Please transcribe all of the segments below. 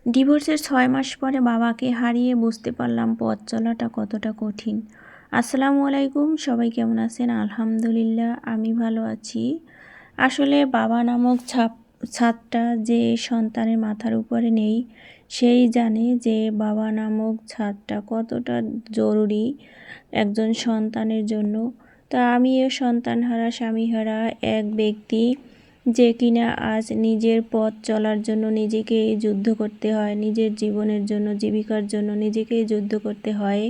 ডিভোর্সের ৬ মাস পরে বাবাকে হারিয়ে বুঝতে পারলাম পথ চলাটা কতটা কঠিন। আসসালামু আলাইকুম, সবাই কেমন আছেন? আলহামদুলিল্লাহ আমি ভালো আছি। আসলে বাবা নামক ছাদটা যে সন্তানের মাথার উপরে নেই, সেই জানে যে বাবা নামক ছাদটা কতটা জরুরি একজন সন্তানের জন্য। তা আমিও সন্তানহারা স্বামীহারা এক ব্যক্তি, যে কিনা আজ নিজের পথ চলার জন্য নিজেকেই যুদ্ধ করতে হয়, নিজের জীবনের জন্য জীবিকার জন্য নিজেকেই যুদ্ধ করতে হয়।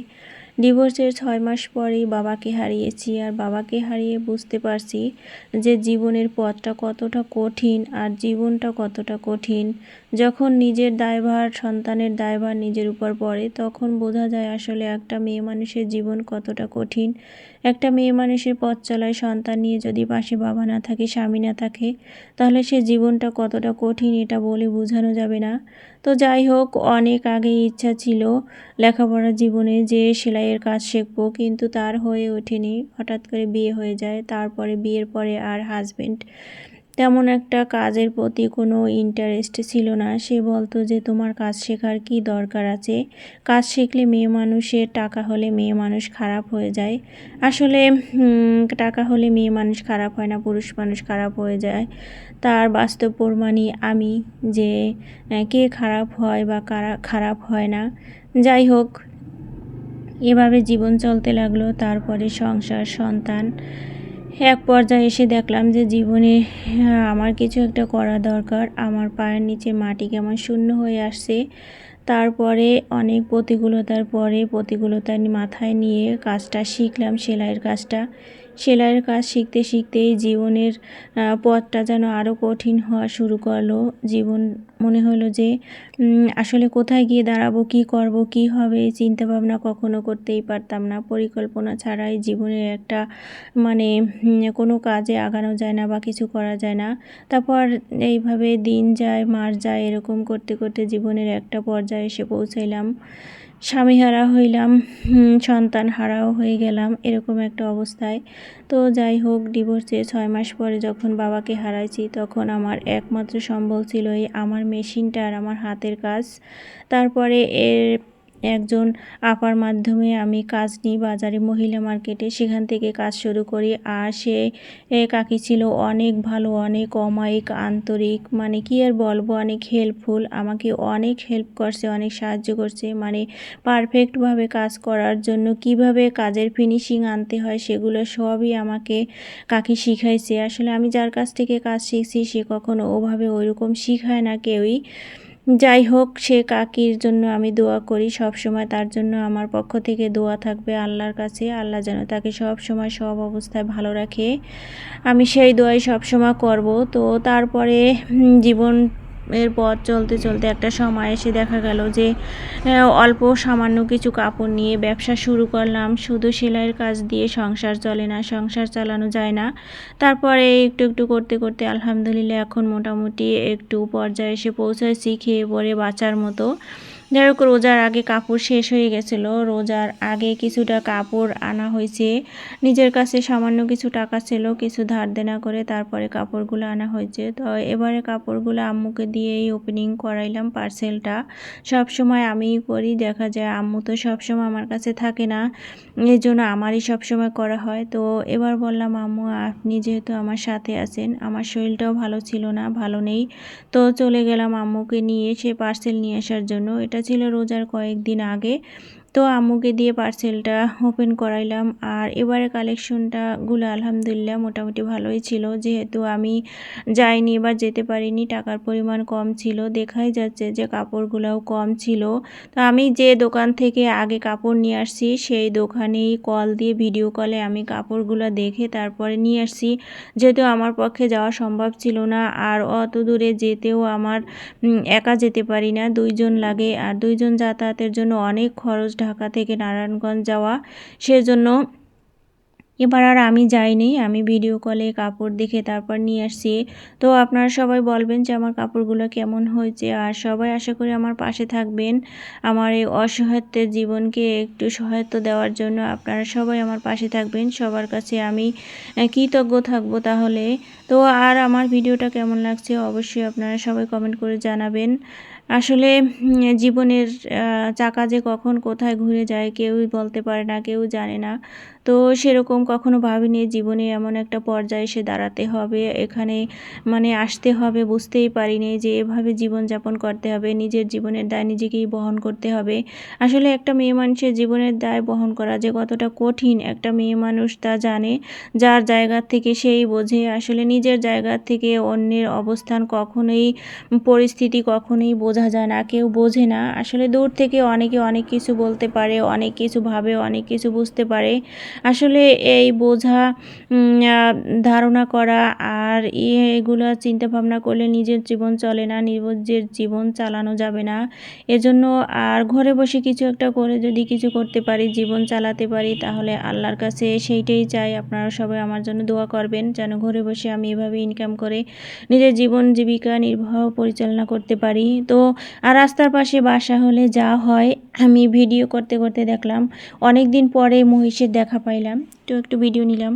ডিভোর্সের ৬ মাস পরেই বাবাকে হারিয়েছি, আর বাবাকে হারিয়ে বুঝতে পারছি যে জীবনের পথটা কতটা কঠিন আর জীবনটা কতটা কঠিন। যখন নিজের দায়ভার, সন্তানের দায়ভার নিজের উপর পড়ে, তখন বোঝা যায় আসলে একটা মেয়ে মানুষের জীবন কতটা কঠিন। একটা মেয়ে মানুষের পথ চলায় সন্তান নিয়ে যদি পাশে বাবা না থাকে, স্বামী না থাকে, তাহলে সে জীবনটা কতটা কঠিন এটা বলে বোঝানো যাবে না। তো যাই হোক, অনেক আগেই ইচ্ছা ছিল লেখাপড়ার জীবনে যে সেলাইয়ের কাজ শিখবো, কিন্তু তার হয়ে ওঠেনি। হঠাৎ করে বিয়ে হয়ে যায়, তারপরে বিয়ের পরে আর হাজবেন্ড তেমন একটা কাজের প্রতি কোনো ইন্টারেস্ট ছিল না। সে বলতো যে তোমার কাজ শেখার কি দরকার আছে, কাজ শিখলে মেয়ে মানুষের টাকা হলে মেয়ে মানুষ খারাপ হয়ে যায়। আসলে টাকা হলে মেয়ে মানুষ খারাপ হয় না, পুরুষ মানুষ খারাপ হয়ে যায়। তার বাস্তব প্রমাণই আমি, যে কে খারাপ হয় বা কারা খারাপ হয় না। যাই হোক, এভাবে জীবন চলতে লাগলো। তারপরে সংসার, সন্তান, এক পর্যায়ে এসে দেখলাম যে জীবনে আমার কিছু একটা করা দরকার। আমার পায়ের নিচে মাটি কেমন শূন্য হয়ে আসছে। তারপরে অনেক প্রতিকূলতার মাথায় নিয়ে কাজটা শিখলাম, সেলাইয়ের কাজটা। সেলাইয়ের কাজ শিখতে শিখতেই জীবনের পথটা যেন আরও কঠিন হওয়া শুরু করলো। জীবন মনে হলো যে আসলে কোথায় গিয়ে দাঁড়াবো, কী করব, কী হবে, চিন্তাভাবনা কখনো করতেই পারতাম না। পরিকল্পনা ছাড়াই জীবনের একটা কোনো কাজে আগানো যায় না বা কিছু করা যায় না। তারপর এইভাবে দিন যায়, মাস যায়, এরকম করতে করতে জীবনের একটা পর্যায়ে এসে পৌঁছাইলাম। স্বামীহারা হইলাম, সন্তান হারাও হয়ে গেলাম, এরকম একটা অবস্থায়। তো যাই হোক, ডিভোর্সের ৬ মাস পরে যখন বাবাকে হারাইছি, তখন আমার একমাত্র সম্বল ছিল এই আমার মেশিনটা আর আমার হাতের কাজ। তারপরে একজন আপার মাধ্যমে আমি কাজ নিই বাজারে, মহিলা মার্কেটে। সেখান থেকে কাজ শুরু করি। আর সে কাকি ছিল অনেক ভালো, অনেক অমায়িক, আন্তরিক, কি আর বলবো, অনেক হেল্পফুল। আমাকে অনেক হেল্প করছে, অনেক সাহায্য করছে। পারফেক্টভাবে কাজ করার জন্য কিভাবে কাজের ফিনিশিং আনতে হয়, সেগুলো সবই আমাকে কাকি শিখাইছে। আসলে আমি যার কাছ থেকে কাজ শিখছি, সে কখনো ওভাবে ওইরকম শিখায় না কেউই। যাই হোক, সে কাকির জন্য আমি দোয়া করি সব সময়। তার জন্য আমার পক্ষ থেকে দোয়া থাকবে আল্লাহর কাছে। আল্লাহ যেন তাকে সব সময় সব অবস্থায় ভালো রাখে, আমি সেই দোয়াই সব সময় করব। তো তারপরে জীবন এর পথ চলতে চলতে একটা সময় এসে দেখা গেল যে অল্প সামান্য কিছু কাপড় নিয়ে ব্যবসা শুরু করলাম। শুধু সেলাইয়ের কাজ দিয়ে সংসার চলে না, সংসার চালানো যায় না। তারপরে একটু একটু করতে করতে আলহামদুলিল্লাহ এখন মোটামুটি একটু পর্যায়ে এসে পৌঁছাইছি, খেয়ে পরে বাঁচার মতো। যাই হোক, রোজার আগে কাপড় শেষ হয়ে গেছিলো। রোজার আগে কিছুটা কাপড় আনা হয়েছে, নিজের কাছে সামান্য কিছু টাকা ছিল, কিছু ধার দেনা করে তারপরে কাপড়গুলো আনা হয়েছে। তো এবারে কাপড়গুলো আম্মুকে দিয়েই ওপেনিং করাইলাম। পার্সেলটা সব সময় আমিই করি, দেখা যায় আম্মু তো সব সময় আমার কাছে থাকে না, এই জন্য আমারই সব সময় করা হয়। তো এবার বললাম, আম্মু আপনি যেহেতু আমার সাথে আছেন, আমার শরীরটাও ভালো ছিল না, ভালো নেই। তো চলে গেলাম আম্মুকে নিয়ে সে পার্সেল নিয়ে আসার জন্য। এটা ছিল রোজার কয়েকদিন আগে। তো আম্মুকে দিয়ে পার্সেলটা ওপেন করাইলাম। আর এবারে কালেকশনগুলো আলহামদুলিল্লাহ মোটামুটি ভালোই ছিল। যেহেতু আমি যাইনি বা যেতে পারিনি, টাকার পরিমাণ কম ছিল, দেখাই যাচ্ছে যে কাপড়গুলোও কম ছিল। তো আমি যে দোকান থেকে আগে কাপড় নিয়ে আসছি, সেই দোকানেই কল দিয়ে ভিডিও কলে আমি কাপড়গুলো দেখে তারপরে নিয়ে আসছি। যেহেতু আমার পক্ষে যাওয়া সম্ভব ছিল না, আর অত দূরে যেতেও আমার একা যেতে পারি না, দুইজন লাগে। আর দুইজন যাতায়াতের জন্য অনেক খরচ, ঢাকা থেকে নারায়ণগঞ্জ যাওয়া। সেজন্য এবার আর আমি যাইনি, আমি ভিডিও কলে কাপড় দেখে তারপর নিয়ে আসছি। তো আপনারা সবাই বলবেন যে আমার কাপড়গুলো কেমন হয়েছে, আর সবাই আশা করি আমার পাশে থাকবেন। আমার এই অসহায়ত্বের জীবনকে একটু সহায়তা দেওয়ার জন্য আপনারা সবাই আমার পাশে থাকবেন, সবার কাছে আমি কৃতজ্ঞ থাকবো তাহলে। তো আর আমার ভিডিওটা কেমন লাগছে অবশ্যই আপনারা সবাই কমেন্ট করে জানাবেন। আসলে জীবনের চাকা যে কখন কোথায় ঘুরে যায় কেউই বলতে পারে না, কেউ জানে না। তো সেরকম কখনো ভাবিনি জীবনে এমন একটা পর্যায়ে এসে দাঁড়াতে হবে, এখানে মানে আসতে হবে, বুঝতেই পারিনি যে এভাবে জীবনযাপন করতে হবে, নিজের জীবনের দায় নিজেকেই বহন করতে হবে। আসলে একটা মেয়ে মানুষের জীবনের দায় বহন করা যে কতটা কঠিন একটা মেয়ে মানুষ তা জানে, যার জায়গা থেকে সেই বোঝে। আসলে নিজের জায়গা থেকে অন্যের অবস্থান কখনোই, পরিস্থিতি কখনোই বোঝা যায় না, কেউ বোঝে না। আসলে দূর থেকে অনেকে অনেক কিছু বলতে পারে, অনেক কিছু ভাবে, অনেক কিছু বুঝতে পারে। আসলে এই বোঝা, ধারণা করা আর এগুলো চিন্তাভাবনা করলে নিজের জীবন চলে না, নিজের জীবন চালানো যাবে না। এজন্য আর ঘরে বসে কিছু একটা করে যদি কিছু করতে পারি, জীবন চালাতে পারি, তাহলে আল্লাহর কাছে সেইটাই চাই। আপনারা সবাই আমার জন্য দোয়া করবেন যেন ঘরে বসে আমি এভাবে ইনকাম করে নিজের জীবন জীবিকা নির্বাহ পরিচালনা করতে পারি। তো আর রাস্তার পাশে বাসা হলে যা হয়, আমি ভিডিও করতে করতে দেখলাম অনেক দিন পরে মহিষের দেখা পাইলাম, তো একটু ভিডিও নিলাম।